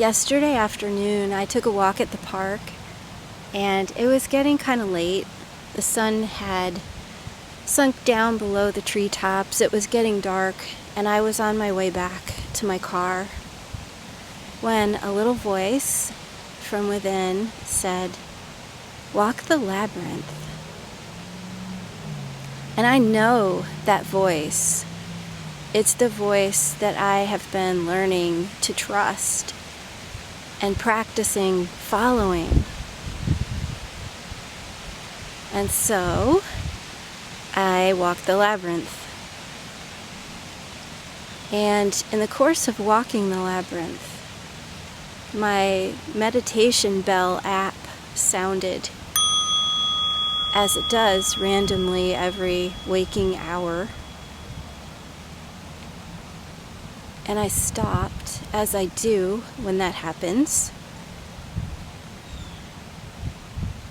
Yesterday afternoon, I took a walk at the park, and it was getting kind of late. The sun had sunk down below the treetops. It was getting dark, and I was on my way back to my car when a little voice from within said, "Walk the labyrinth." And I know that voice. It's the voice that I have been learning to trust and practicing following. And so I walked the labyrinth. And in the course of walking the labyrinth, my meditation bell app sounded, as it does randomly every waking hour. And I stopped, as I do when that happens,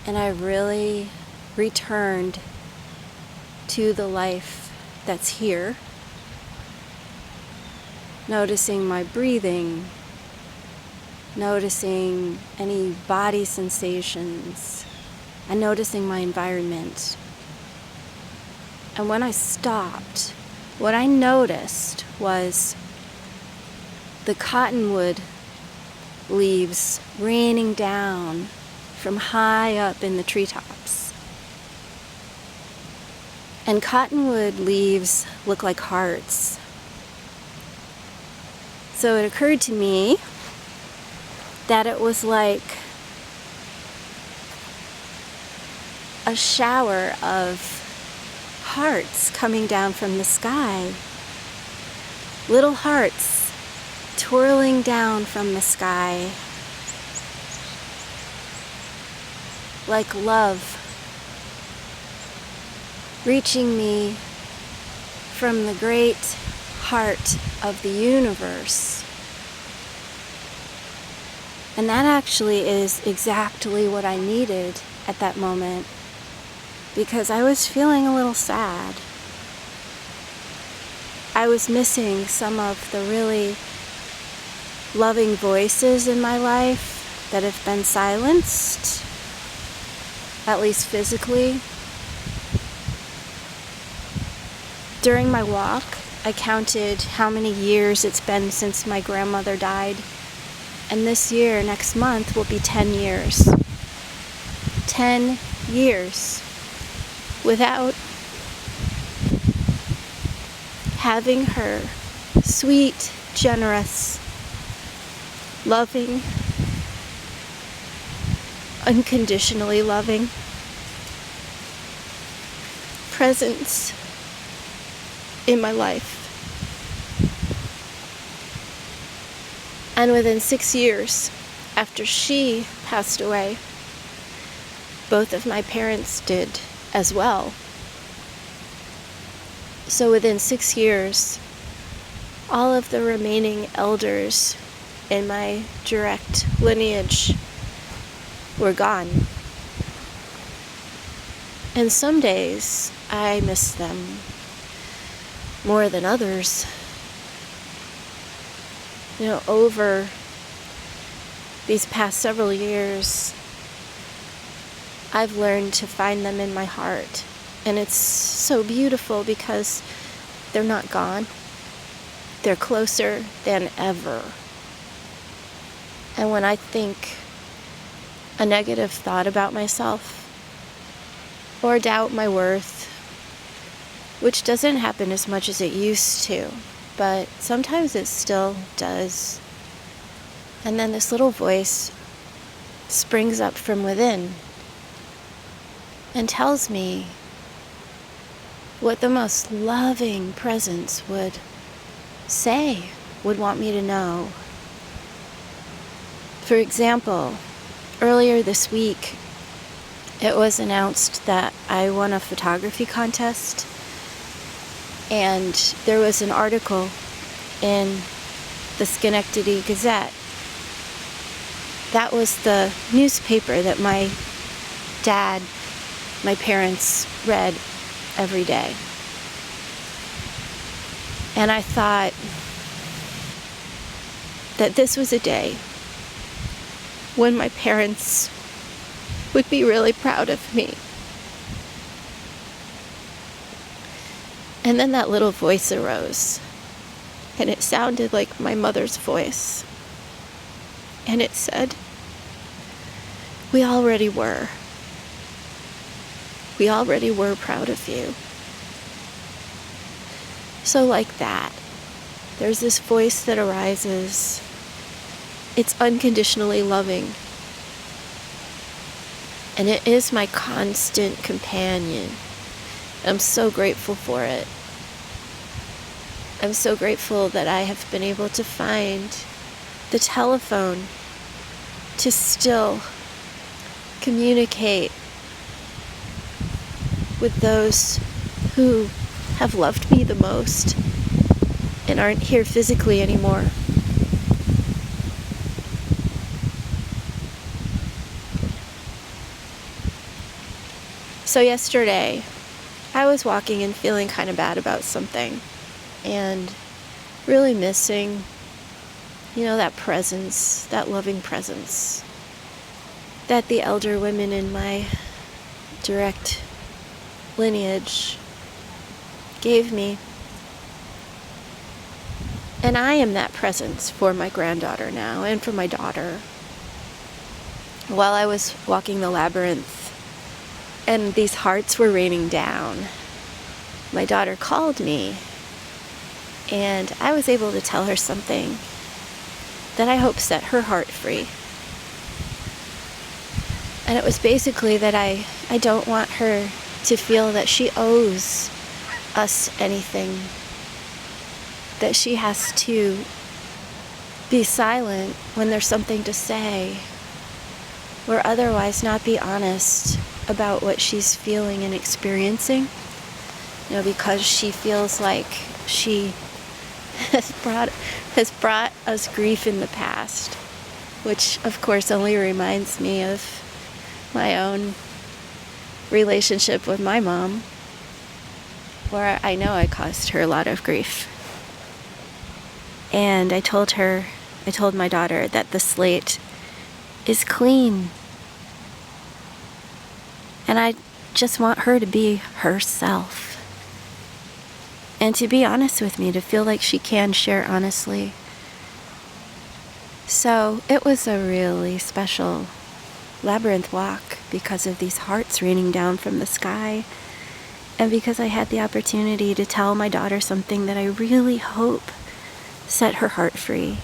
and I really returned to the life that's here, noticing my breathing, noticing any body sensations, and noticing my environment. And when I stopped, what I noticed was the cottonwood leaves raining down from high up in the treetops. And cottonwood leaves look like hearts. So it occurred to me that it was like a shower of hearts coming down from the sky. Little hearts twirling down from the sky, like love reaching me from the great heart of the universe. And that actually is exactly what I needed at that moment, because I was feeling a little sad. I was missing some of the really loving voices in my life that have been silenced, at least physically. During my walk, I counted how many years it's been since my grandmother died, and this year, next month, will be 10 years. 10 years without having her sweet, generous, loving, unconditionally loving presence in my life. And within 6 years after she passed away, both of my parents did as well. So within 6 years, all of the remaining elders in my direct lineage were gone. And some days I miss them more than others. Over these past several years, I've learned to find them in my heart. And it's so beautiful because they're not gone. They're closer than ever. And when I think a negative thought about myself, or doubt my worth, which doesn't happen as much as it used to, but sometimes it still does. And then this little voice springs up from within and tells me what the most loving presence would say, would want me to know. For example, earlier this week, it was announced that I won a photography contest, and there was an article in the Schenectady Gazette. That was the newspaper that my dad, my parents read every day. And I thought that this was a day when my parents would be really proud of me. And then that little voice arose, and it sounded like my mother's voice. And it said, we already were proud of you. So like that, there's this voice that arises. It's unconditionally loving. And it is my constant companion. I'm so grateful for it. I'm so grateful that I have been able to find the telephone to still communicate with those who have loved me the most and aren't here physically anymore. So yesterday, I was walking and feeling kind of bad about something and really missing, that presence, that loving presence that the elder women in my direct lineage gave me. And I am that presence for my granddaughter now and for my daughter. While I was walking the labyrinth and these hearts were raining down, my daughter called me, and I was able to tell her something that I hope set her heart free. And it was basically that I don't want her to feel that she owes us anything, that she has to be silent when there's something to say, or otherwise not be honest about what she's feeling and experiencing, because she feels like she has brought us grief in the past, which of course only reminds me of my own relationship with my mom, where I know I caused her a lot of grief. And I told my daughter that the slate is clean. And I just want her to be herself. And to be honest with me, to feel like she can share honestly. So it was a really special labyrinth walk because of these hearts raining down from the sky. And because I had the opportunity to tell my daughter something that I really hope set her heart free.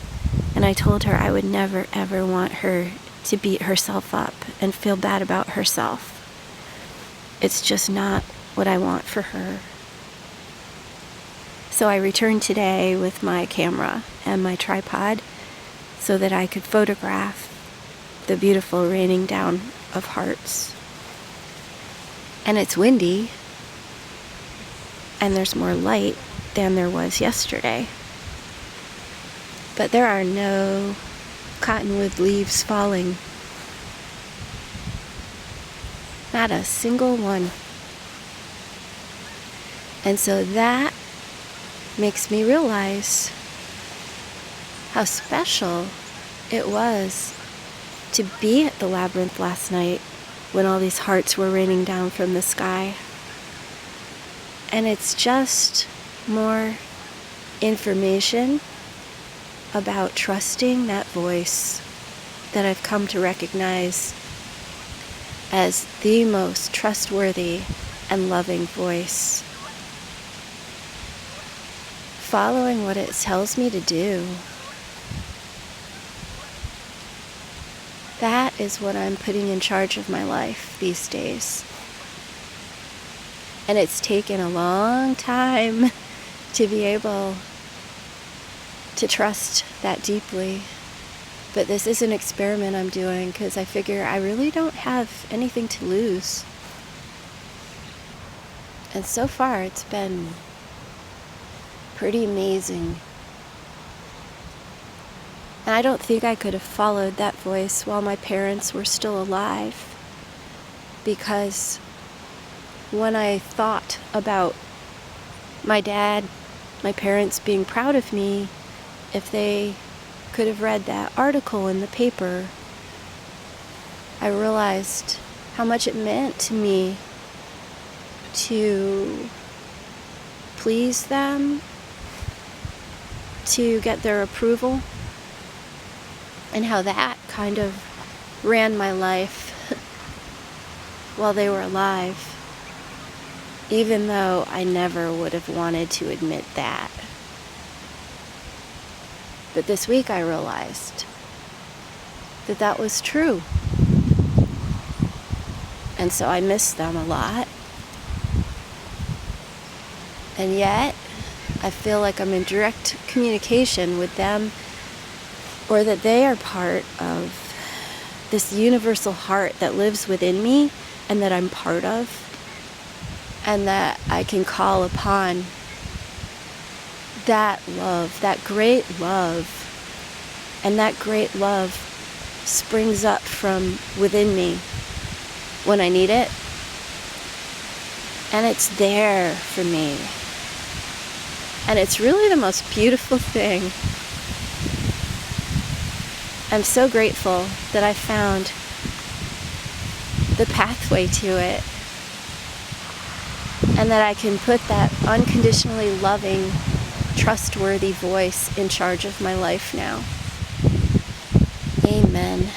And I told her I would never ever want her to beat herself up and feel bad about herself. It's just not what I want for her. So I returned today with my camera and my tripod so that I could photograph the beautiful raining down of hearts. And it's windy, and there's more light than there was yesterday. But there are no cottonwood leaves falling. Not a single one. And so that makes me realize how special it was to be at the labyrinth last night when all these hearts were raining down from the sky. And it's just more information about trusting that voice that I've come to recognize as the most trustworthy and loving voice. Following what it tells me to do. That is what I'm putting in charge of my life these days. And it's taken a long time to be able to trust that deeply. But this is an experiment I'm doing because I figure I really don't have anything to lose. And so far it's been pretty amazing. And I don't think I could have followed that voice while my parents were still alive. Because when I thought about my dad, my parents being proud of me, if they could have read that article in the paper I realized how much it meant to me to please them, to get their approval, and how that kind of ran my life while they were alive, even though I never would have wanted to admit that. But this week I realized that that was true. And so I miss them a lot. And yet, I feel like I'm in direct communication with them, or that they are part of this universal heart that lives within me and that I'm part of, and that I can call upon that love, that great love. And that great love springs up from within me when I need it. And it's there for me. And it's really the most beautiful thing. I'm so grateful that I found the pathway to it. And that I can put that unconditionally loving, trustworthy voice in charge of my life now. Amen.